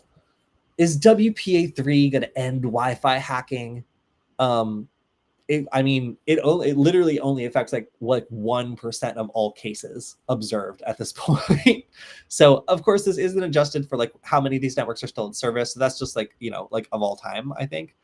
Speaker 1: is WPA3 going to end Wi-Fi hacking? It literally only affects like 1% of all cases observed at this point. So of course this isn't adjusted for like how many of these networks are still in service. So that's just like, like of all time, I think.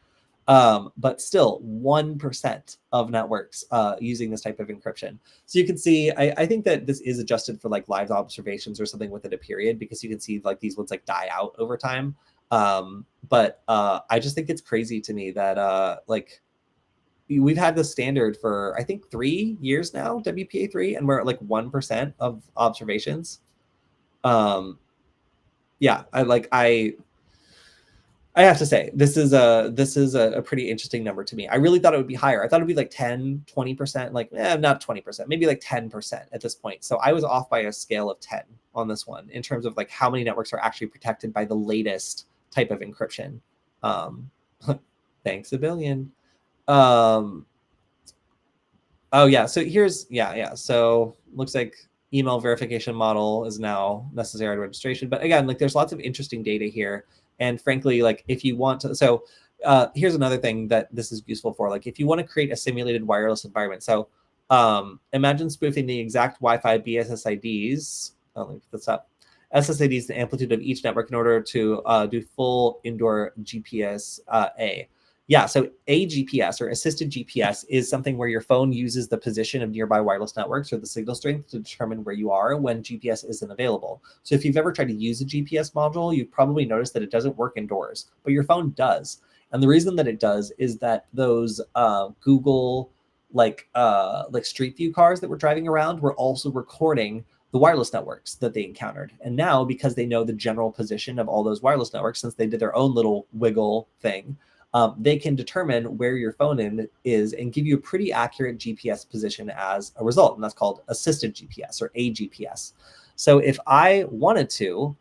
Speaker 1: But still 1% of networks using this type of encryption. So you can see, I think that this is adjusted for like live observations or something within a period, because you can see like these ones like die out over time. But I just think it's crazy to me that like we've had this standard for I think 3 years now, WPA3, and we're at like 1% of observations. Yeah, I have to say this is a pretty interesting number to me. I really thought it would be higher. I thought it'd be like 10-20%, like not 20%, maybe like 10% at this point. So I was off by a scale of 10 on this one in terms of like how many networks are actually protected by the latest type of encryption. Thanks a billion. Oh yeah, so here's so looks like email verification model is now necessary to registration. But again, like there's lots of interesting data here, and frankly, like if you want to, so here's another thing that this is useful for. Like if you want to create a simulated wireless environment, so imagine spoofing the exact Wi-Fi BSSIDs. Let me put this up. SSIDs, the amplitude of each network, in order to do full indoor GPS A. Yeah, so a GPS or assisted GPS is something where your phone uses the position of nearby wireless networks or the signal strength to determine where you are when GPS isn't available. So if you've ever tried to use a GPS module, you've probably noticed that it doesn't work indoors, but your phone does. And the reason that it does is that those Google like Street View cars that were driving around were also recording the wireless networks that they encountered. And now, because they know the general position of all those wireless networks, since they did their own little wiggle thing, they can determine where your phone is and give you a pretty accurate GPS position as a result. And that's called assisted GPS or a GPS. So if I wanted to,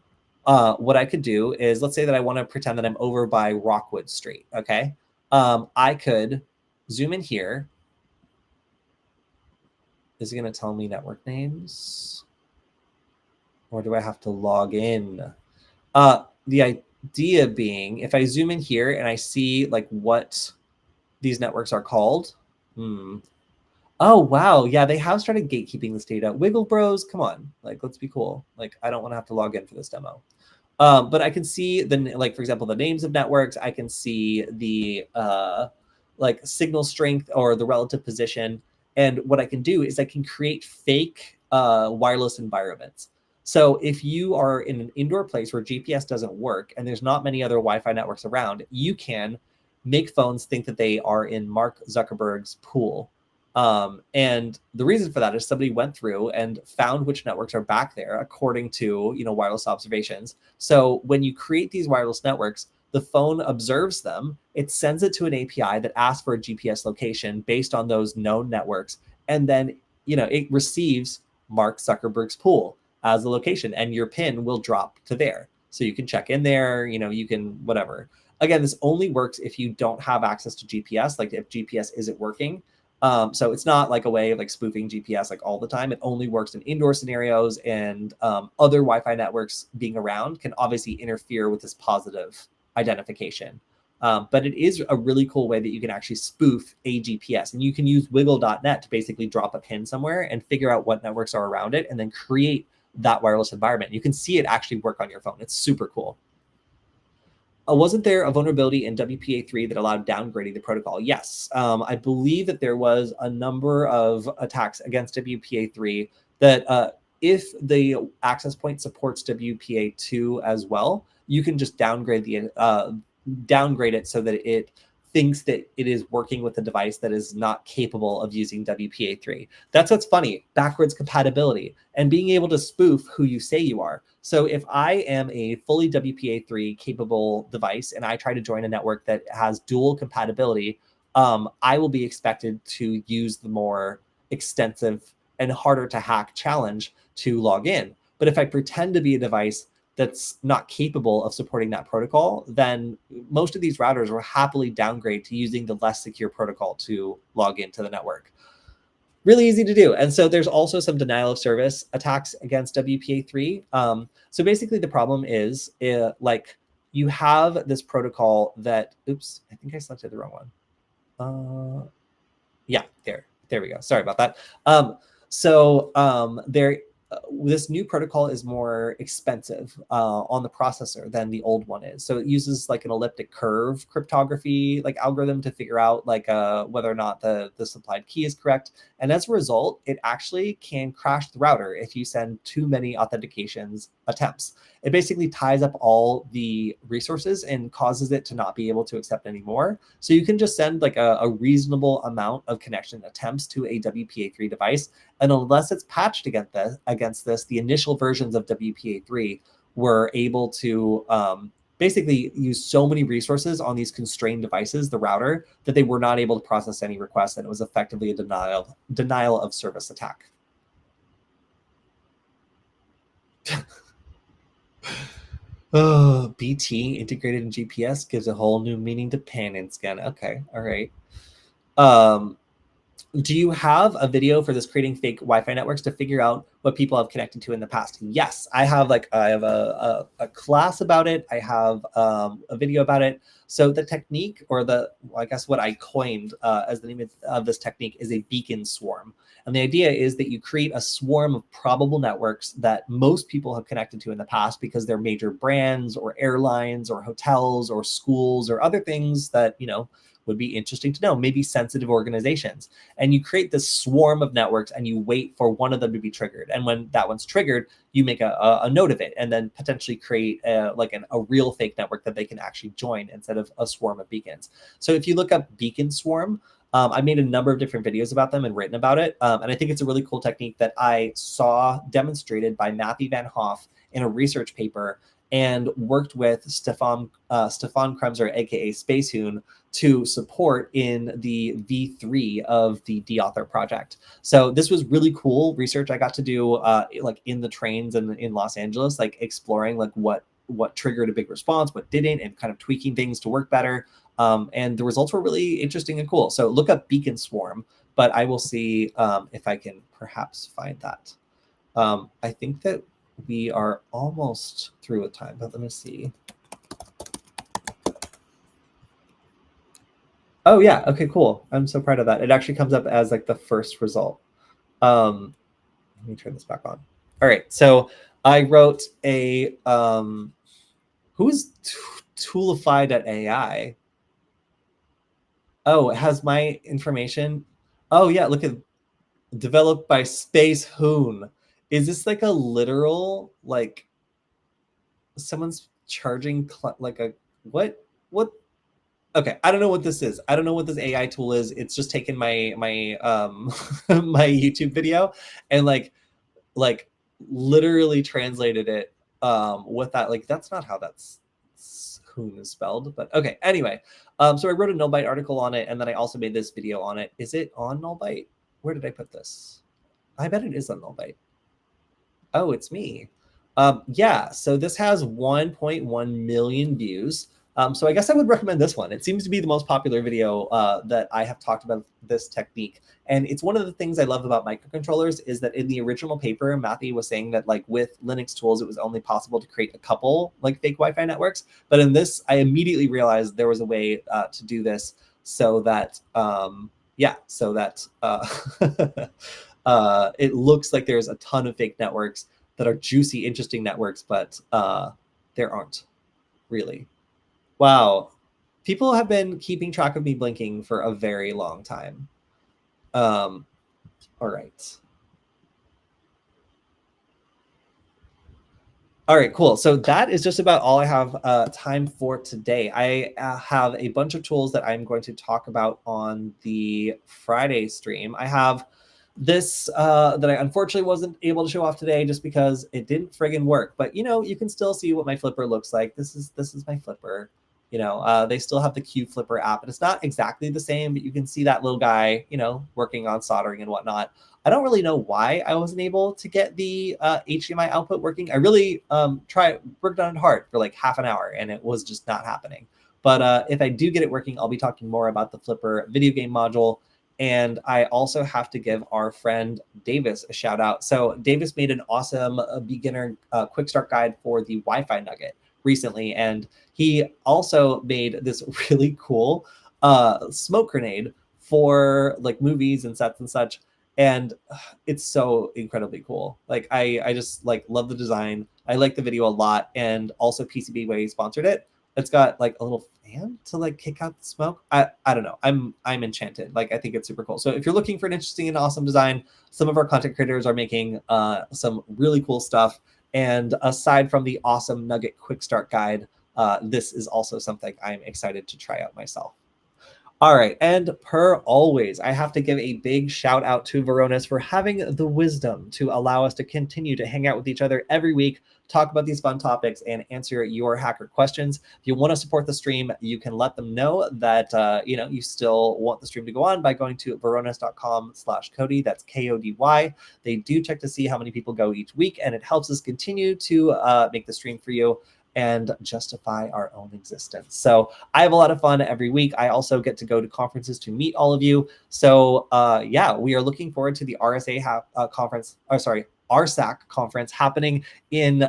Speaker 1: what I could do is, let's say that I want to pretend that I'm over by Rockwood Street. Okay. I could zoom in here. Is it going to tell me network names? Or do I have to log in? The idea being, if I zoom in here and I see like what these networks are called. Oh, wow. Yeah, they have started gatekeeping this data. Wiggle Bros, come on. Like, let's be cool. Like, I don't want to have to log in for this demo. But I can see for example, the names of networks. I can see the like signal strength or the relative position. And what I can do is I can create fake wireless environments. So if you are in an indoor place where GPS doesn't work and there's not many other Wi-Fi networks around, you can make phones think that they are in Mark Zuckerberg's pool. And the reason for that is somebody went through and found which networks are back there according to, wireless observations. So when you create these wireless networks, the phone observes them, it sends it to an API that asks for a GPS location based on those known networks. And then, it receives Mark Zuckerberg's pool as a location, and your pin will drop to there. So you can check in there, you can whatever. Again, this only works if you don't have access to GPS, like if GPS isn't working. So it's not like a way of like spoofing GPS like all the time. It only works in indoor scenarios, and other Wi-Fi networks being around can obviously interfere with this positive identification. But it is a really cool way that you can actually spoof a GPS, and you can use wiggle.net to basically drop a pin somewhere and figure out what networks are around it and then create that wireless environment. You can see it actually work on your phone. It's super cool. Wasn't there a vulnerability in WPA3 that allowed downgrading the protocol? Yes. I believe that there was a number of attacks against WPA3 that if the access point supports WPA2 as well, you can just downgrade it so that it thinks that it is working with a device that is not capable of using WPA3. That's what's funny, backwards compatibility and being able to spoof who you say you are. So if I am a fully WPA3 capable device and I try to join a network that has dual compatibility, I will be expected to use the more extensive and harder to hack challenge to log in. But if I pretend to be a device that's not capable of supporting that protocol, then most of these routers will happily downgrade to using the less secure protocol to log into the network. Really easy to do. And so there's also some denial of service attacks against WPA3. So basically the problem is like you have this protocol that, oops, I think I selected the wrong one. Yeah, there we go. Sorry about that. This new protocol is more expensive on the processor than the old one is. So it uses like an elliptic curve cryptography like algorithm to figure out like whether or not the supplied key is correct. And as a result, it actually can crash the router if you send too many authentications attempts. It basically ties up all the resources and causes it to not be able to accept any more. So you can just send like a reasonable amount of connection attempts to a WPA3 device. And unless it's patched against this, the initial versions of WPA3 were able to basically use so many resources on these constrained devices, the router, that they were not able to process any requests, and it was effectively a denial of service attack. Oh, BT integrated in GPS gives a whole new meaning to pan and scan. Okay, all right. Do you have a video for this creating fake Wi-Fi networks to figure out what people have connected to in the past? Yes, I have a class about it. I have a video about it. So the technique, or I guess what I coined as the name of this technique, is a beacon swarm. And the idea is that you create a swarm of probable networks that most people have connected to in the past because they're major brands or airlines or hotels or schools or other things that, would be interesting to know, maybe sensitive organizations. And you create this swarm of networks and you wait for one of them to be triggered. And when that one's triggered, you make a note of it and then potentially create a real fake network that they can actually join instead of a swarm of beacons. So if you look up beacon swarm, I made a number of different videos about them and written about it. And I think it's a really cool technique that I saw demonstrated by Matthew Van Hoff in a research paper and worked with Stefan Kremser, aka Spacehoon, to support in the V3 of the Deauthor project. So this was really cool research I got to do like in the trains and in Los Angeles, like exploring like what triggered a big response, what didn't, and kind of tweaking things to work better. And the results were really interesting and cool. So look up Beacon Swarm, but I will see if I can perhaps find that. I think that we are almost through with time, but let me see. Oh yeah, okay, cool. I'm so proud of that. It actually comes up as like the first result. Let me turn this back on. All right, so I wrote a who's Toolify.ai? Oh, it has my information. Oh yeah, look at developed by Spacehoon. Is this like a literal like someone's charging like a what? Okay, I don't know what this is. I don't know what this AI tool is. It's just taken my my YouTube video and like literally translated it with that. Like that's not how that's Hoon is spelled, but okay. Anyway, so I wrote a Nullbyte article on it, and then I also made this video on it. Is it on Nullbyte? Where did I put this? I bet it is on Nullbyte. Oh, it's me. Yeah, so this has 1.1 million views. So I guess I would recommend this one. It seems to be the most popular video that I have talked about this technique. And it's one of the things I love about microcontrollers is that in the original paper, Matthew was saying that like with Linux tools, it was only possible to create a couple like fake Wi-Fi networks. But in this, I immediately realized there was a way to do this so that, it looks like there's a ton of fake networks that are juicy, interesting networks, but there aren't really. Wow. People have been keeping track of me blinking for a very long time. All right. All right, cool. So that is just about all I have time for today. I have a bunch of tools that I'm going to talk about on the Friday stream. I have this that I unfortunately wasn't able to show off today just because it didn't friggin' work. But you know, you can still see what my flipper looks like. This is my flipper. You know, they still have the Q Flipper app, and it's not exactly the same, but you can see that little guy, you know, working on soldering and whatnot. I don't really know why I wasn't able to get the HDMI output working. I really worked on it hard for like half an hour, and it was just not happening. But if I do get it working, I'll be talking more about the Flipper video game module. And I also have to give our friend Davis a shout out. So Davis made an awesome beginner quick start guide for the Wi-Fi Nugget recently, and he also made this really cool smoke grenade for like movies and sets and such, and it's so incredibly cool. Like I just like love the design. I like the video a lot, and also PCBWay sponsored it. It's got like a little fan to like kick out the smoke. I don't know. I'm enchanted. Like I think it's super cool. So if you're looking for an interesting and awesome design, some of our content creators are making some really cool stuff. And aside from the awesome Nugget Quick Start Guide, this is also something I'm excited to try out myself. All right, and per always, I have to give a big shout out to Varonis for having the wisdom to allow us to continue to hang out with each other every week, talk about these fun topics, and answer your hacker questions. If you want to support the stream, you can let them know that you still want the stream to go on by going to varonis.com/Kody. That's KODY. They do check to see how many people go each week, and it helps us continue to make the stream for you and justify our own existence. So I have a lot of fun every week. I also get to go to conferences to meet all of you. So yeah, we are looking forward to the RSAC conference happening in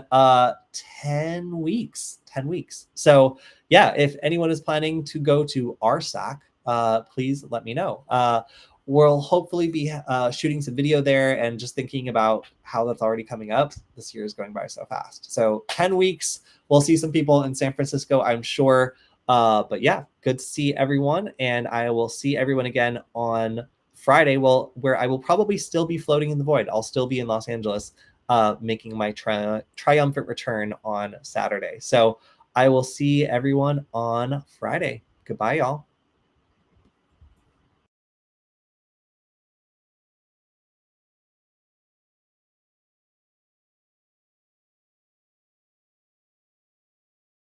Speaker 1: 10 weeks. 10 weeks. So yeah, if anyone is planning to go to RSAC, please let me know. We'll hopefully be shooting some video there, and just thinking about how that's already coming up. This year is going by so fast. So 10 weeks, we'll see some people in San Francisco, I'm sure. But yeah, good to see everyone, and I will see everyone again on Friday. Well, where I will probably still be floating in the void. I'll still be in Los Angeles, making my triumphant return on Saturday. So I will see everyone on Friday. Goodbye, y'all.